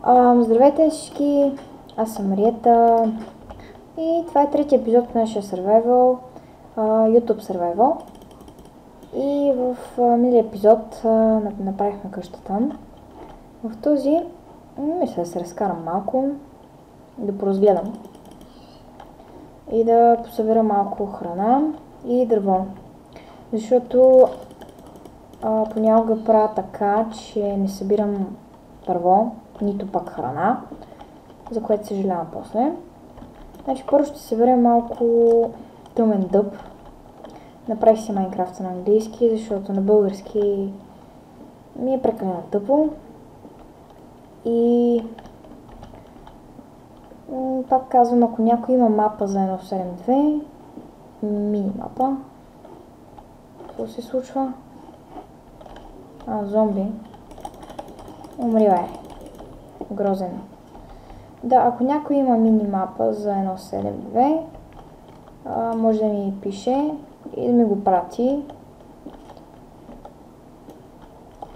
Здравейте всички, аз съм Мариета и това е третия епизод от нашия Survival, YouTube Survival. И в миналия епизод направихме къщата. В този мисля да се разкарам малко, да поразгледам и да посъбера малко храна и дърво. Защото понякога правя така, че не събирам дърво, нито пък храна, за което съжалявам после. Значи първо ще съберем малко тъмен дъб. Направих си Майнкрафта на английски, защото на български ми е прекалено тъпо. И пак казвам, ако някой има мапа за 1.7.2, мини мапа, какво се случва? Зомби. Умри, грозен. Да, ако някой има мини мапа за 1.7.2, може да ми пише и да ми го прати.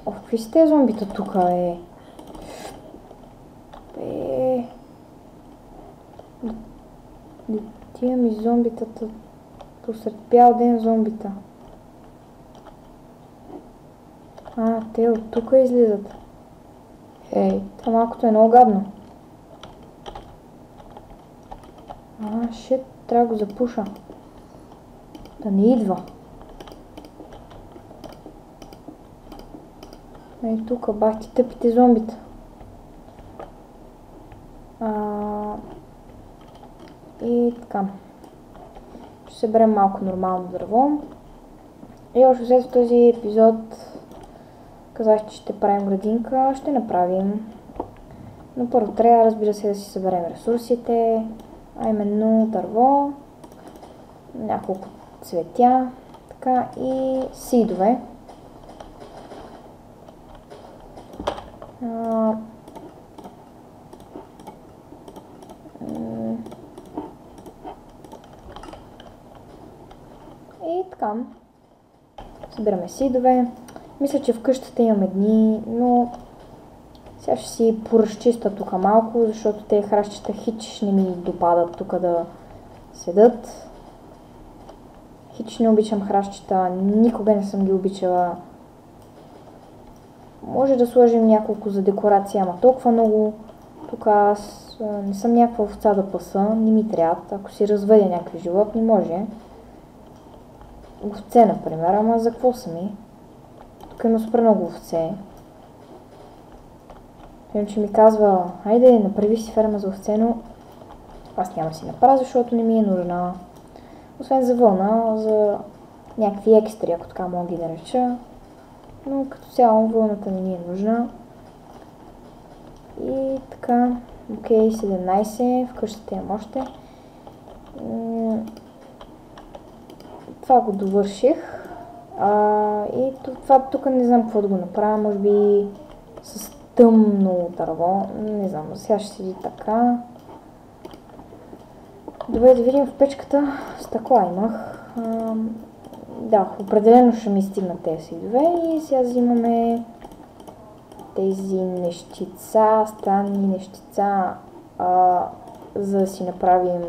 Какви са тези зомбита тук, Тия ми зомбитата, посред бял ден зомбита. Те от тук излизат. Това малкото е много гадно. Шит, трябва да го запуша. Да не идва. Тук, бах ти тъпите зомбита. И така. Ще съберем малко нормално дърво. И още след този епизод казах, че ще правим градинка. Ще направим. Но първо трябва, разбира се, да си съберем ресурсите. А именно дърво, няколко цветя, така и сидове. И така. Събираме сидове. Мисля, че в къщата имаме дни, но сега ще си поразчиста тук малко, защото те хращчета хич не ми допадат тук да седат. Хич не обичам хращчета, никога не съм ги обичала. Може да сложим няколко за декорация, ама толкова много. Тук аз не съм някаква овца да паса, не ми трябва. Ако си развъдя някакви животни, може. Овце, например, ама за какво са ми? Тук има супер много овце. Че ми казва, хайде, направи си ферма за овце, но аз няма си направя, защото не ми е нужна. Освен за вълна, за някакви екстри, ако така мога ги да реча. Но като цяло вълната не ми е нужна. И така, окей, 17, в къщата имам още. Това го довърших. И това тук не знам какво да го направя, може би с тъмно дърво, не знам, сега ще седи така. Добре, да видим в печката, стъкла имах. Да, определено ще ми стигнат тези сидове и сега взимаме тези нещица, странни нещица, за да си направим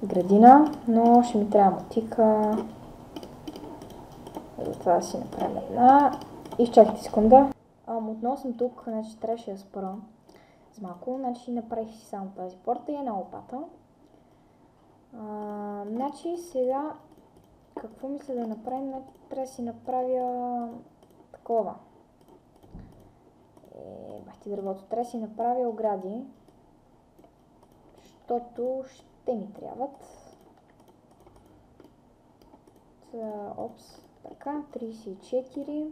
градина, но ще ми трябва мотика. Затова да си направим една. Изчакайте секунда. Отново съм тук, значи трябваше да спра с малко, значи направих си само тази порта и една лопата. Значи сега, какво мисля да направим, трябва да си направя такова. Бахти дървото, трябва да си направя огради, защото ще ми трябват. Опс, така, 34.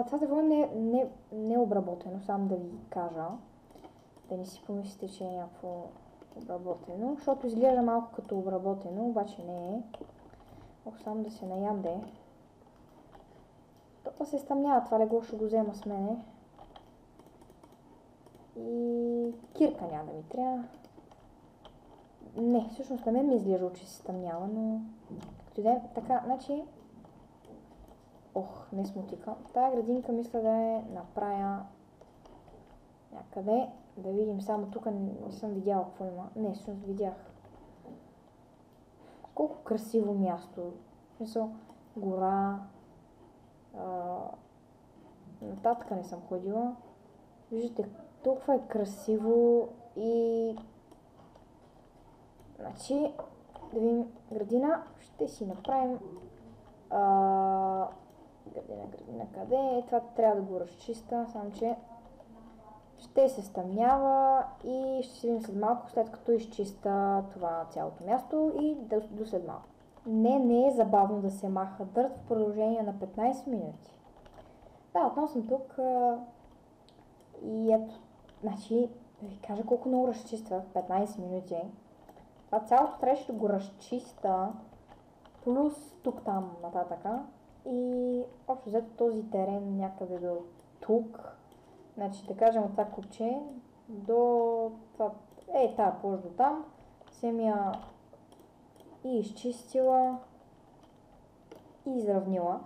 Това дърво не е обработено, само да ви кажа. Да не си помислите, че е някакво обработено, защото изглежда малко като обработено, обаче не е. Ако само да се наямде. Това се стъмнява, това легло ще го взема с мене. И кирка няма да ми трябва. Не, всъщност на мен ми изглежда, че се стъмнява, но като иде така, значи Ох, не смутика. Тая градинка мисля да направя някъде. Да видим, само тук не съм видяла какво има. Не, всъщност видях. Колко красиво място. Мисъл, гора. Нататък не съм ходила. Виждате, толкова е красиво и... Значи, да видим градина. Ще си направим... Градина къде? Това трябва да го разчиста, само че ще се стъмнява и ще си видим след малко, след като изчиста това цялото място и до след малко. Не е забавно да се маха дърт в продължение на 15 минути. Да, отново съм тук и ето, значи, да ви кажа колко много разчиствах, 15 минути. Това цялото трябваше да го разчиста, плюс тук-там нататъка. И общо взето този терен някъде до тук, значи да кажем от това купче до това, тая площ до там, съм я и изчистила и изравнила.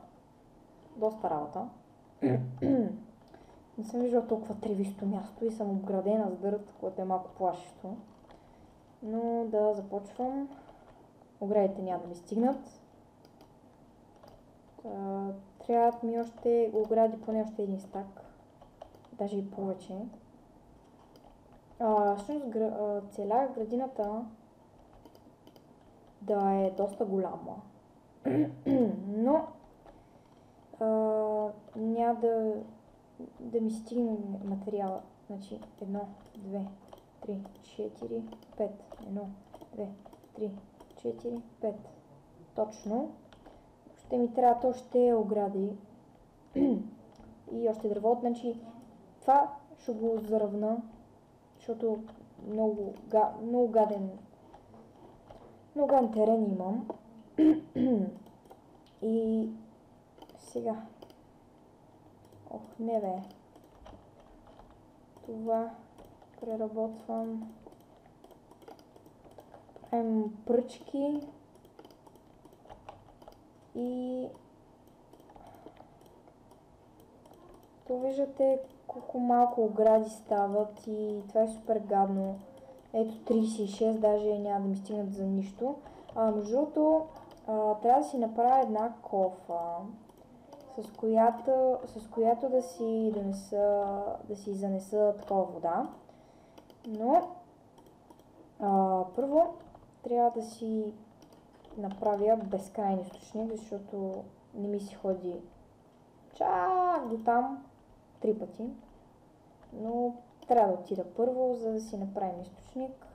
Доста работа. Не съм виждала толкова тревисто място и съм обградена с дърт, което е малко плашещо. Но да започвам. Оградите няма да ми стигнат. Трябват ми още огради, поне още един стак. Даже и повече. Всъщност целях градината да е доста голяма. Но няма да ми стигне материала. Значи 1, 2, 3, 4, 5. 1, 2, 3, 4, 5. Точно. Ще ми трябват още огради и още дърво. Значи това ще го заравна, защото много гаден терен имам. И сега. Ох, не бе. Това преработвам. Правим пръчки. И то виждате колко малко огради стават и това е супер гадно. Ето 36, даже няма да ми стигнат за нищо. Между другото, трябва да си направя една кофа, с която да си занеса такова вода. Но първо трябва да си направя безкрайен източник, защото не ми се ходи чак до там 3 пъти. Но трябва да отида първо, за да си направим източник.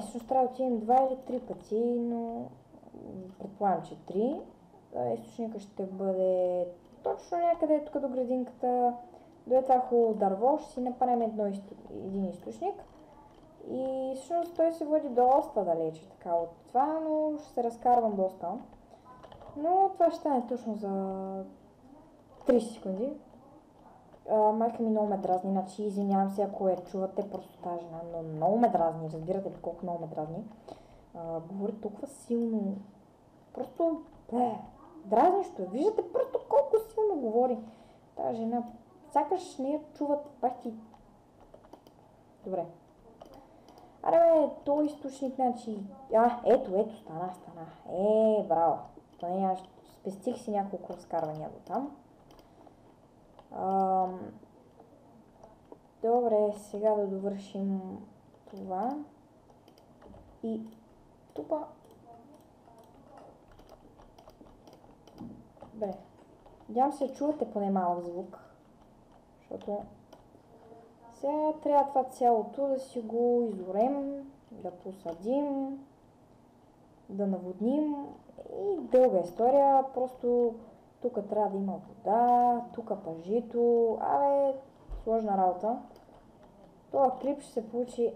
Всъщност трябва да отидем 2 или 3 пъти, но предполагам, че 3. Източника ще бъде точно някъде тук до градинката. До това хубаво дърво ще си направим един източник. И всъщност той се води доста далече така от това, но ще се разкарвам доста. Но това ще стане точно за 30 секунди. Майка ми много ме дразни, значи извинявам се ако я чувате, просто тази жена, но много ме дразни, разбирате ли колко много ме дразни. Говори толкова силно, просто дразнищо, виждате просто колко силно говори тази жена, сякаш не я чуват бахти. Добре. Аре, този източник, значи... Ето, стана. Браво. Поне спестих си няколко разкарвания до там. Добре, сега да довършим това. И тупа. Добре. Надявам се, чувате поне малък звук. Защото сега трябва това цялото да си го изорем, да посадим, да наводним и дълга история. Просто тук трябва да има вода, тук пажито. Сложна работа. Това клип ще се получи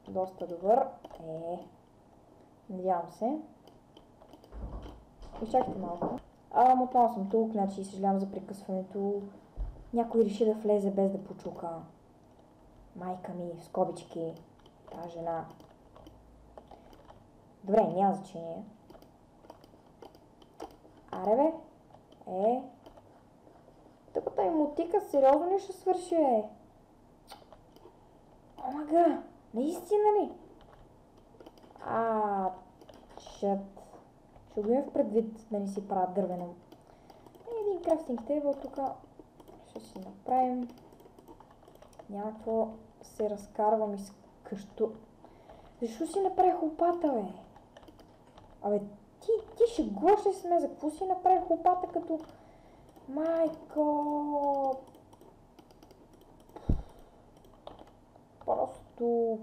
доста добър. Надявам се. Изчакайте малко. Отново съм тук, значи съжалявам за прекъсването. Някой реши да влезе без да почука. Майка ми, в скобички, тази жена. Добре, няма значение. Аре бе. Тъпата ми мотика, сериозно ли ще свърши, бе? Омага, наистина ли? Чет. Ще го имам в предвид да не си правят дървено. Един крафтинг тейбъл тук ще си направим. Няма какво се разкарвам из къщо. Защо си направих лопата, бе? Абе, ти шегуваш ли сме? За какво си направих лопата като... Майко... Просто...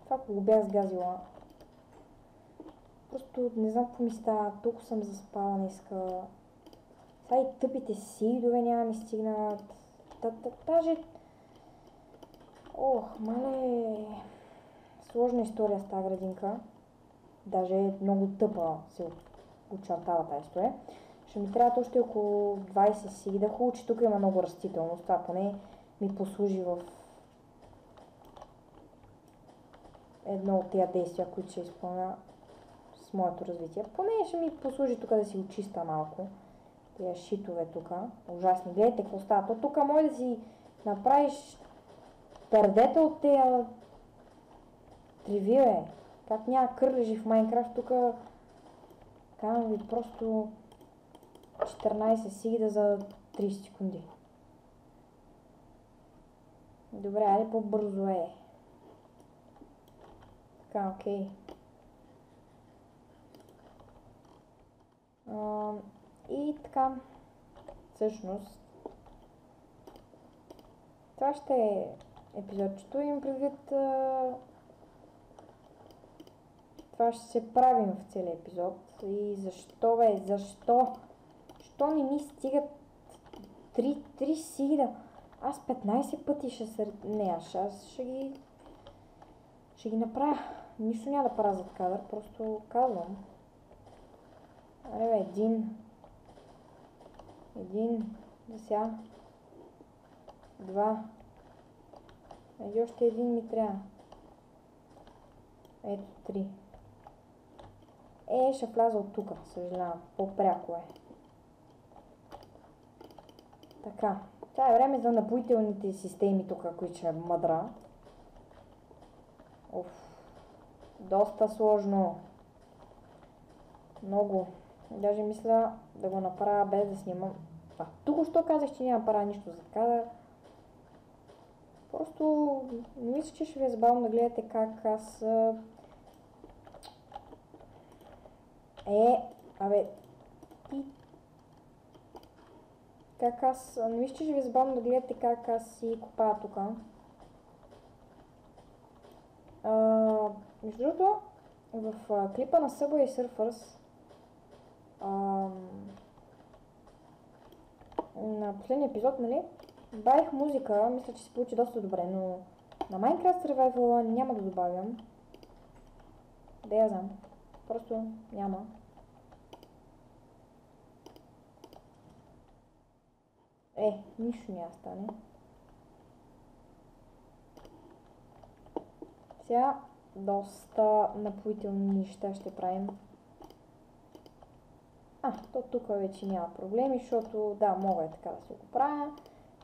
Това го бях сгазила. Просто не знам какво ми става. Толкова съм заспала днеска. Сега и тъпите сидове няма ми стигнат. Даже... мале... Сложна история с тази градинка. Даже много тъпа се очертава тази история. Ще ми трябва още около 20 сида. Хубаво, че тук има много растителност. Това поне ми послужи в едно от тези действия, които ще изпълня с моето развитие. Поне ще ми послужи тук да си очиста малко. Тия шитове тук. Ужасни. Гледайте какво става. То тук може да си направиш пердета от тези триви, бе. Как няма кърлежи в Майнкрафт, тук казвам ви просто 14 сида за 30 секунди. Добре, айде по-бързо Така, окей. И така, всъщност, това ще е епизодчето. Имам предвид, това ще се правим в целия епизод. И защо, бе? Защо? Защо не ми стигат 3 сида? Аз 15 пъти ще се... Не, аз ще ги направя. Нищо няма да правя зад кадър, просто казвам. Аре бе, един, за сега, 2, еди още един ми трябва. Ето 3. Ще вляза от тук, съжалявам, по-пряко е. Така, това е време за напоителните системи тук, които ще мъдра. Доста сложно. Много. Даже мисля да го направя без да снимам. Тук що казах, че няма правя нищо за кадър. Просто мисля, че ще ви е забавно да гледате как аз... Как аз... Мисля, че ще ви е забавно да гледате как аз си копая тук. Между другото, в клипа на Subway Surfers на последния епизод, нали, добавих музика, мисля, че се получи доста добре, но на Minecraft Survival няма да добавям. Да я знам. Просто няма. Нищо няма стане. Сега доста напоителни неща ще правим. То тук вече няма проблеми, защото да, мога така да се го правя.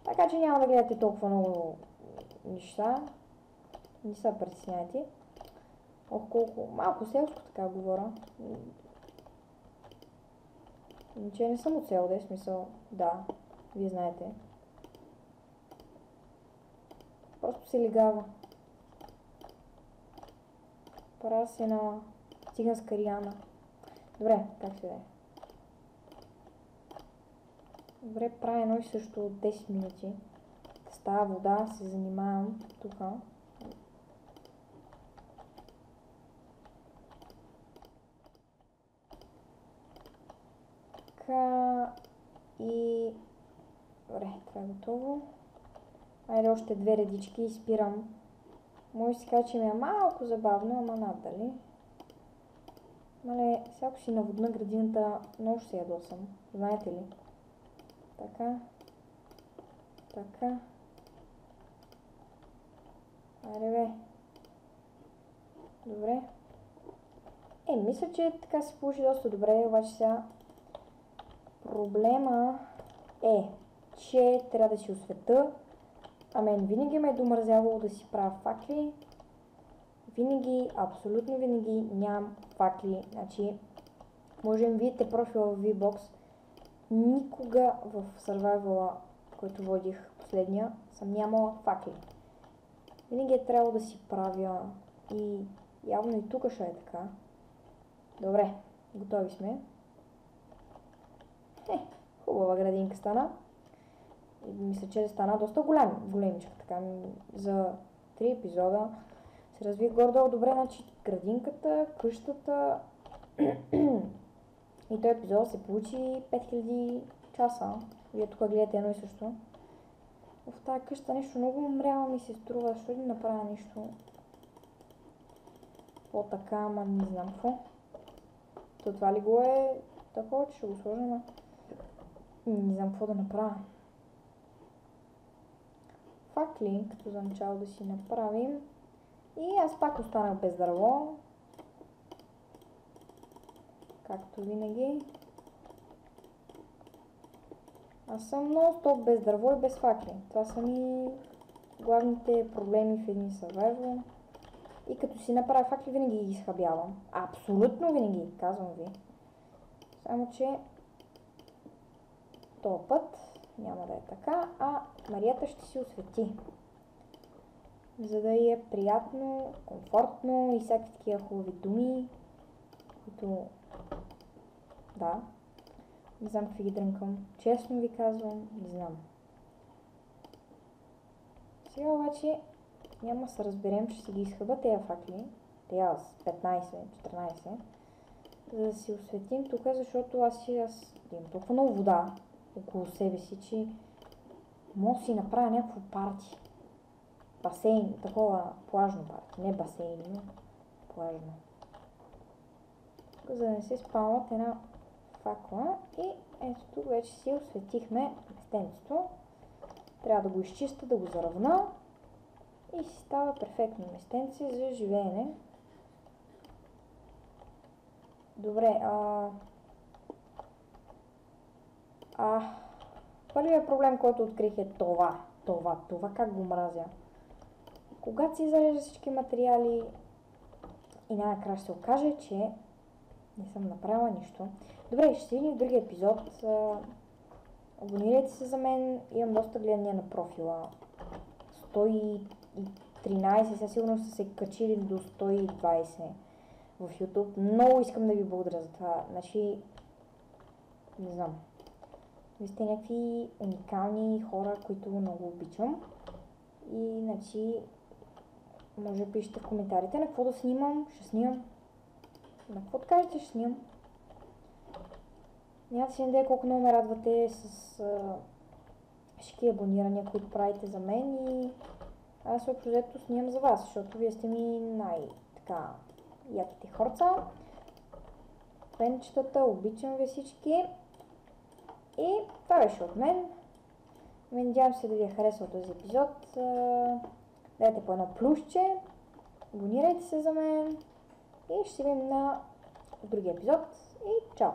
Така че няма да гледате толкова много неща. Не се притесняйте. Колко малко селско така говоря. Че не съм от село, да е смисъл. Да, вие знаете. Просто се легава. Пара се на циганска Риана. Добре, как се да е? Добре, правя едно и също от 10 минути. С тази вода се занимавам тук. Така и... Добре, това е готово. Айде още 2 редички и спирам. Може си кажа, че ми е малко забавно, ама надали. Мале, сега ако си наводна градината, много ще се ядосам. Знаете ли? Така. Така. Айде бе. Добре. Мисля, че така се получи доста добре, обаче сега Проблема е, че трябва да си осветя. А мен винаги ме е домързявало да си правя факли. Винаги, абсолютно винаги нямам факли. Значи, може да видите профила в VBOX. Никога в Survival, който водих последния, съм нямала факли. Винаги е трябвало да си правя и явно и тук ще е така. Добре, готови сме. Хубава градинка стана. И мисля, че стана доста големичка. Така, за 3 епизода се разви горе-долу добре, значи градинката, къщата и този епизод се получи 5000 часа. Вие тук гледате едно и също. В тази къща нещо много умрява ми се струва, защо ли направя нещо по-така, ама не знам какво. Това ли го е такова, че ще го сложа, ама не знам какво да направя. Факли, като за начало да си направим. И аз пак останах без дърво. Както винаги. Аз съм нон-стоп без дърво и без факли. Това са ми главните проблеми в един survival. И като си направя факли, винаги ги изхабявам. Абсолютно винаги, казвам ви. Само че този път няма да е така, а Марията ще си освети. За да й е приятно, комфортно и всякакви такива хубави думи, които... Да. Не знам какви ги дрънкам. Честно ви казвам, не знам. Сега обаче няма да се разберем, че си ги изхъба тези факли. Тея с 15-14. За да си осветим тук, защото аз имам толкова много вода около себе си, че мога да си направя някакво парти. Басейн, такова плажно парти. Не басейн, но плажно. За да не се спалват една факла. И ето тук вече си осветихме местенцето. Трябва да го изчиста, да го заравна. И си става перфектно местенце за живеене. Добре, първият проблем, който открих е това как го мразя. Когато си зарежда всички материали и най-накрая ще се окаже, че не съм направила нищо. Добре, ще се видим в другия епизод. Абонирайте се за мен, имам доста гледания на профила. 113, сега сигурно са се качили до 120 в YouTube. Много искам да ви благодаря за това. Значи, не знам. Вие сте някакви уникални хора, които много обичам. И, значи, може да пишете в коментарите на какво да снимам. Ще снимам. На какво да кажете, ще снимам. Няма да си надея колко много ме радвате с всички абонирания, които правите за мен и аз общо взето снимам за вас, защото вие сте ми най-така яките хорца. Фенчетата, обичам ви всички. И това беше от мен. Надявам се да ви е харесал този епизод. Дайте по едно плюсче. Абонирайте се за мен. И ще се видим на другия епизод. И чао!